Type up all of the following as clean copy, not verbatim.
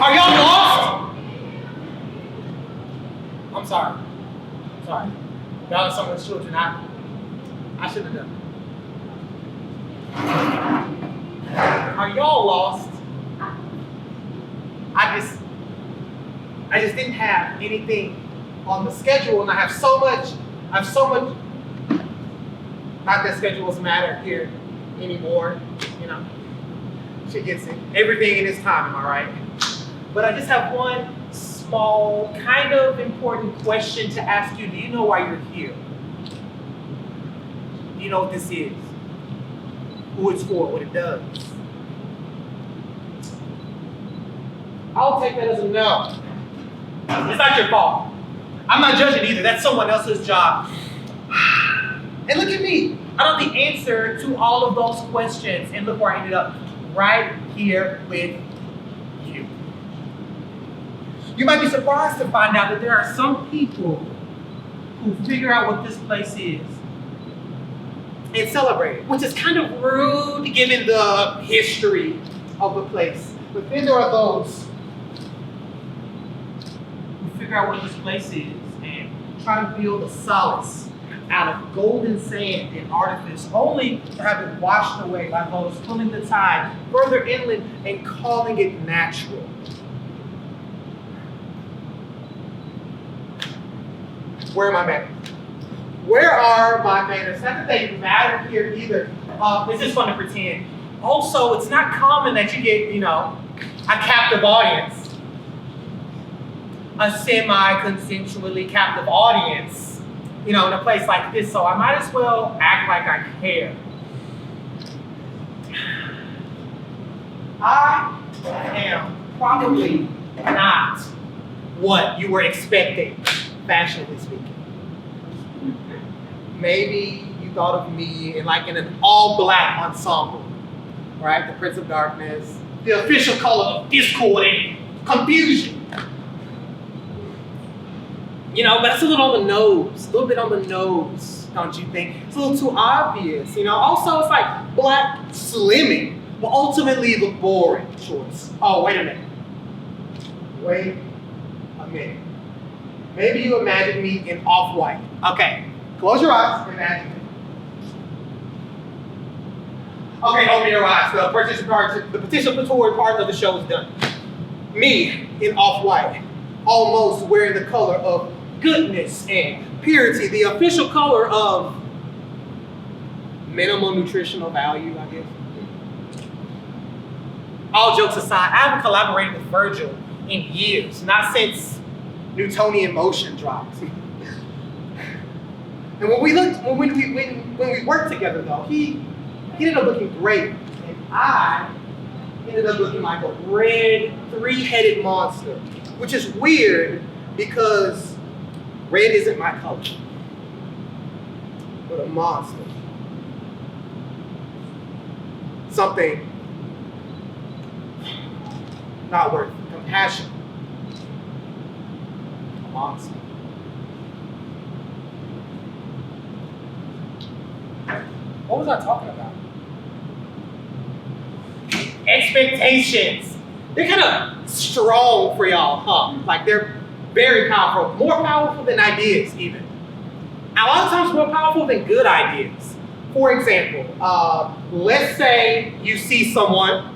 Are y'all lost? I'm sorry. I'm sorry. Y'all are someone's children. I shouldn't have done that. Are y'all lost? I just didn't have anything on the schedule, and I have so much, not that schedules matter here anymore, you know. She gets it. Everything in its time, am I right? But I just have one small, kind of important question to ask you. Do you know why you're here? Do you know what this is? Who it's for, what it does? I'll take that as a no. It's not your fault. I'm not judging either. That's someone else's job. And look at me. I know the answer to all of those questions. And look where I ended up. Right here with you. You might be surprised to find out that there are some people who figure out what this place is and celebrate it, which is kind of rude given the history of the place. But then there are those who figure out what this place is and try to build a solace out of golden sand and artifice, only to have it washed away by those pulling the tide further inland and calling it natural. Where are my manners? Where are my manners? Not that they matter here either. It's just fun to pretend. Also, it's not common that you get, a captive audience, a semi-consensually captive audience, in a place like this, so I might as well act like I care. I am probably not what you were expecting, fashionably speaking. Maybe you thought of me in an all-black ensemble, right? The Prince of Darkness, the official color of discord and confusion. But it's a little on the nose, a little bit on the nose, don't you think? It's a little too obvious, Also, it's like black slimming, but ultimately the boring choice. Oh, wait a minute. Maybe you imagine me in off-white. Okay, close your eyes, imagine it. Okay, open your eyes. The participatory part of the show is done. Me in off-white, almost wearing the color of goodness and purity, the official color of minimal nutritional value, I guess. All jokes aside, I haven't collaborated with Virgil in years, not since Newtonian motion dropped. And when we worked together though, he ended up looking great, and I ended up looking like a red, three-headed monster, which is weird because red isn't my color, but a monster. Something not worth compassion. A monster. What was I talking about? Expectations. They're kind of strong for y'all, huh? Like they're Very powerful, more powerful than ideas even. A lot of times more powerful than good ideas. For example, let's say you see someone,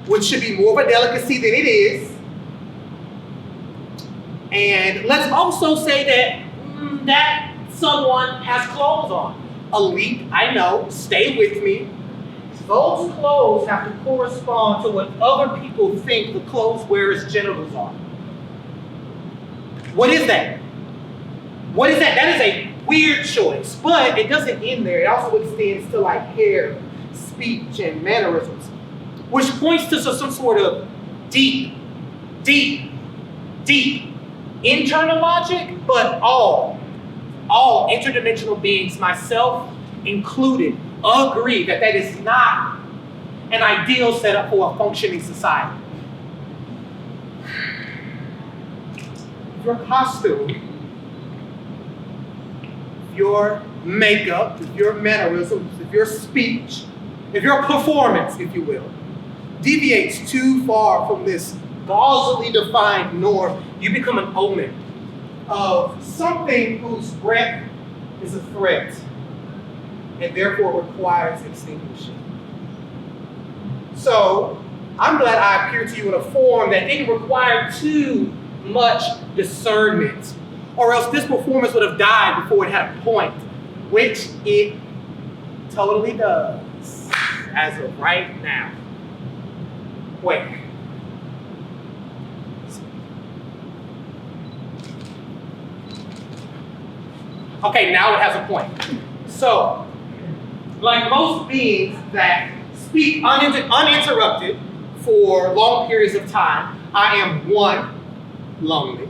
which should be more of a delicacy than it is, and let's also say that that someone has clothes on. A leap, I know, stay with me. Those clothes have to correspond to what other people think the clothes wearer's genitals are. What is that? What is that? That is a weird choice, but it doesn't end there. It also extends to like hair, speech, and mannerisms, which points to some sort of deep internal logic, but all interdimensional beings, myself included, agree that that is not an ideal setup for a functioning society. Your costume, your makeup, your mannerisms, if your speech, if your performance, if you will, deviates too far from this gauzily defined norm, you become an omen of something whose breath is a threat and therefore requires extinguishing. So, I'm glad I appeared to you in a form that didn't require too much discernment, or else this performance would have died before it had a point, which it totally does, as of right now. Wait. Okay, now it has a point. So, like most beings that speak uninterrupted for long periods of time, I am one, lonely.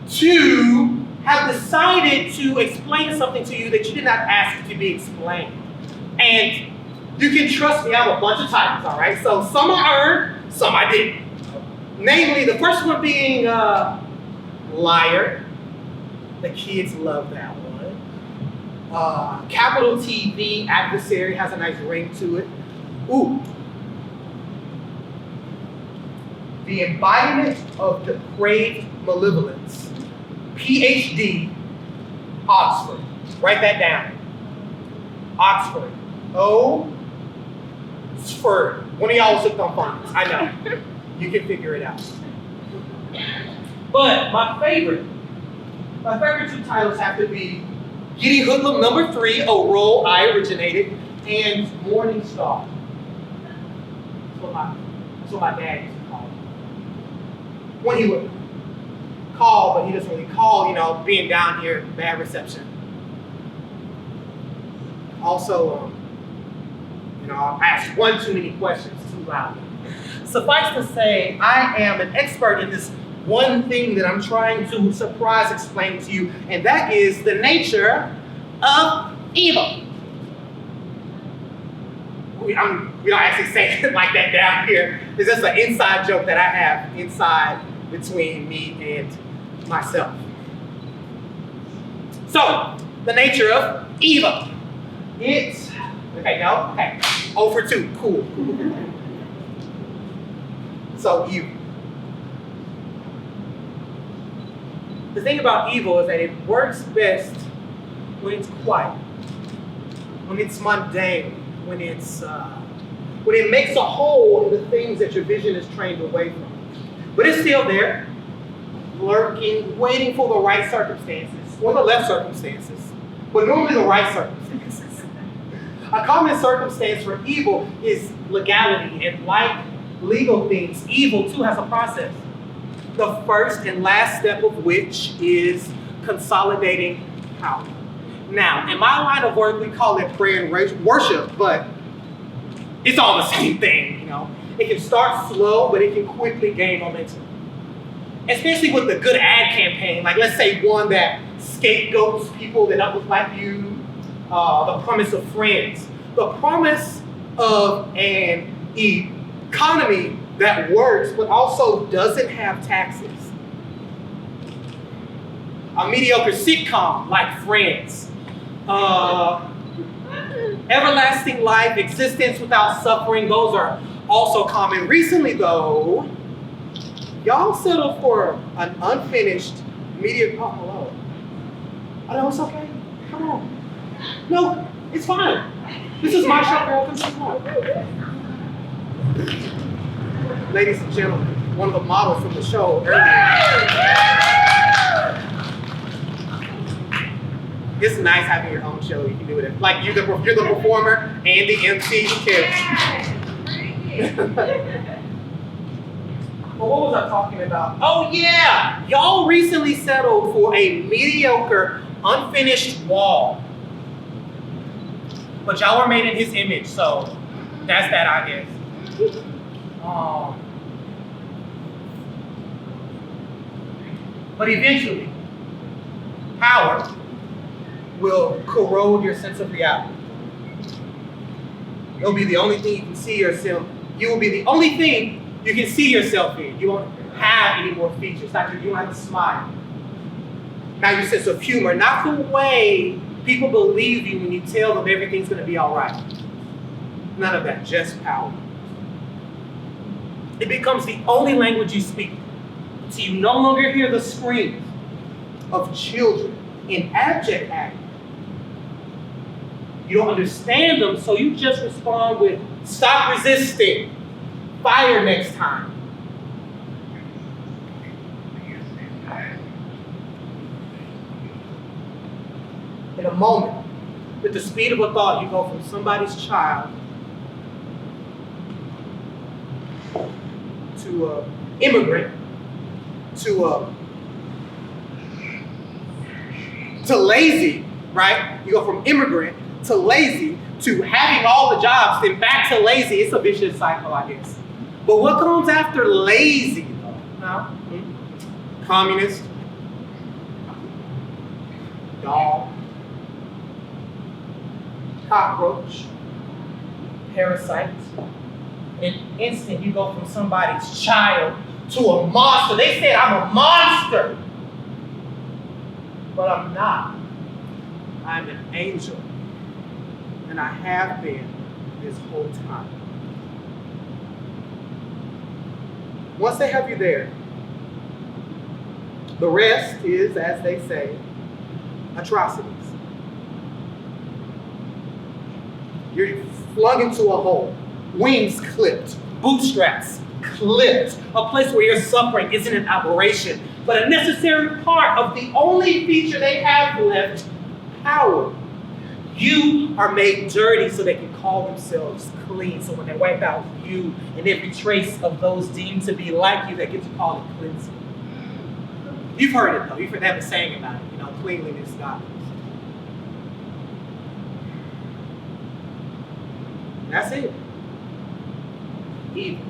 Two, have decided to explain something to you that you did not ask to be explained. And you can trust me, I have a bunch of titles, all right? So some I earned, some I didn't. Namely, the first one being liar. The kids love that one. Capital TV, adversary, has a nice ring to it. Ooh. The embodiment of depraved malevolence. PhD, Oxford. Write that down. Oxford. Oxford. One of y'all was hooked on phonics. I know. You can figure it out. But my favorite two titles have to be Giddy Hoodlum number 3, a role I originated, and Morning Star. That's what my dad used to call it. When he would call, but he doesn't really call, being down here, bad reception. Also, I asked one too many questions too loud. Suffice to say, I am an expert in this one thing that I'm trying to surprise explain to you, and that is the nature of evil. We don't actually say it like that down here. It's just an inside joke that I have inside between me and myself. So, the nature of evil. It's, okay, 0 for 2, cool. So, evil. The thing about evil is that it works best when it's quiet, when it's mundane, when it makes a hole in the things that your vision is trained away from. But it's still there, lurking, waiting for the right circumstances, or the left circumstances, but normally the right circumstances. A common circumstance for evil is legality, and like legal things, evil too has a process. The first and last step of which is consolidating power. Now, in my line of work, we call it prayer and worship, but it's all the same thing, It can start slow, but it can quickly gain momentum. Especially with the good ad campaign, like let's say one that scapegoats people that don't look like you, the promise of friends, the promise of an economy that works, but also doesn't have taxes. A mediocre sitcom like Friends. Everlasting life, existence without suffering, those are also common. Recently though, y'all settled for an unfinished Media, oh, hello. Oh, no, it's okay. Come on. No, it's fine. This is my show, girl. This is fine. Ladies and gentlemen, one of the models from the show earlier. It's nice having your own show. You can do it. Like you're the performer and the MC. Well, what was I talking about? Oh yeah, y'all recently settled for a mediocre, unfinished wall. But y'all were made in his image, so that's that, I guess. But eventually, power will corrode your sense of reality. It'll be the only thing you can see yourself. You will be the only thing you can see yourself in. You won't have any more features. Like you don't have a smile. Now your sense of humor, not the way people believe you when you tell them everything's going to be all right. None of that, just power. It becomes the only language you speak. So you no longer hear the screams of children in abject agony. You don't understand them, so you just respond with, stop resisting, fire next time. In a moment, with the speed of a thought, you go from somebody's child to an immigrant to lazy, right? You go from immigrant to lazy to having all the jobs, then back to lazy. It's a vicious cycle, I guess. But what comes after lazy, though? No? Communist, dog, cockroach, parasite. In an instant, you go from somebody's child to a monster. They said I'm a monster. But I'm not. I'm an angel. And I have been this whole time. Once they have you there, the rest is, as they say, atrocities. You're flung into a hole, wings clipped, bootstraps clipped, a place where your suffering isn't an aberration, but a necessary part of the only feature they have left, power. You are made dirty so they can call themselves clean. So when they wipe out you and every trace of those deemed to be like you, that gets called a cleansing. You've heard it though. You've heard they have a saying about it, cleanliness godliness. That's it. Evil.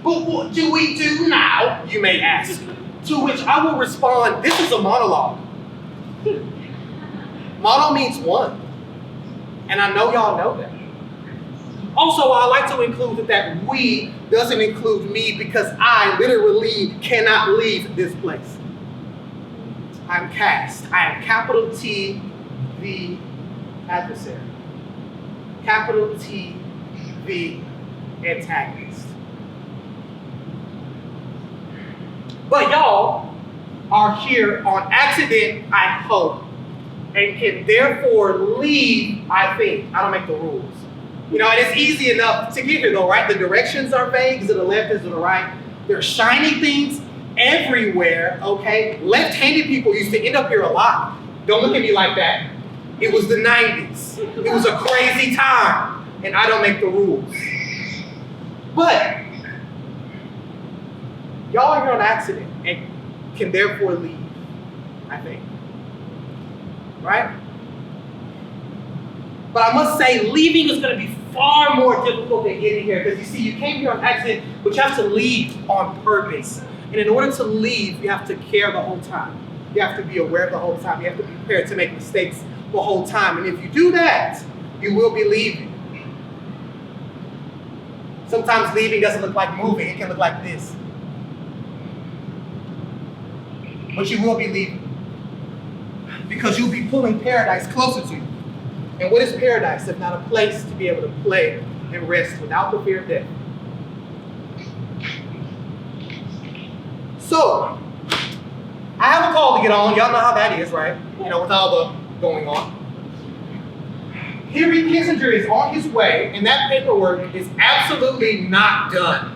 But what do we do now, you may ask? To which I will respond, this is a monologue. Mono means one. And I know y'all know that. Also, I like to include that we doesn't include me because I literally cannot leave this place. I'm cast. I am capital T, the adversary. Capital T, the antagonist. But y'all are here on accident, I hope, and can therefore leave, I think. I don't make the rules. And it's easy enough to get here though, right? The directions are vague. Is it the left, is it the right? There are shiny things everywhere, okay? Left-handed people used to end up here a lot. Don't look at me like that. It was the 90s. It was a crazy time, and I don't make the rules. But y'all are here on accident and can therefore leave, I think. Right? But I must say, leaving is going to be far more difficult than getting here, because you see, you came here on accident, but you have to leave on purpose. And in order to leave, you have to care the whole time. You have to be aware the whole time. You have to be prepared to make mistakes the whole time. And if you do that, you will be leaving. Sometimes leaving doesn't look like moving. It can look like this. But you will be leaving. Because you'll be pulling paradise closer to you. And what is paradise if not a place to be able to play and rest without the fear of death? So, I have a call to get on. Y'all know how that is, right? You know, with all the going on. Henry Kissinger is on his way, and that paperwork is absolutely not done.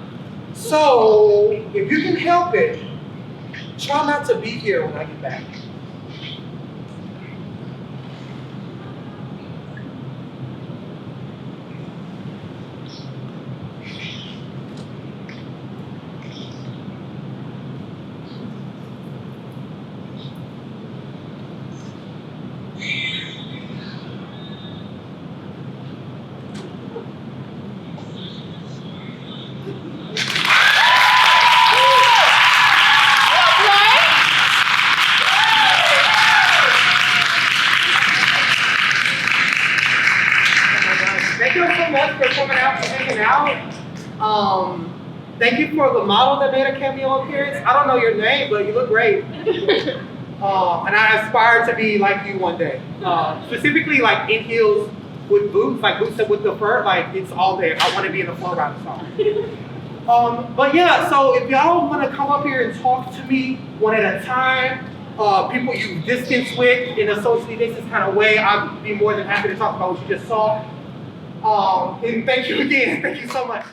So, if you can help it, try not to be here when I get back. Thank you so much for coming out and hanging out. Thank you for the model that made a cameo appearance. I don't know your name, but you look great. And I aspire to be like you one day. Specifically like in heels with boots, like boots with the fur, like it's all there. I want to be in the Flow Rider song. But yeah, so if y'all want to come up here and talk to me one at a time, people you distance with in a socially distanced kind of way, I'd be more than happy to talk about what you just saw. And thank you again. Thank you so much.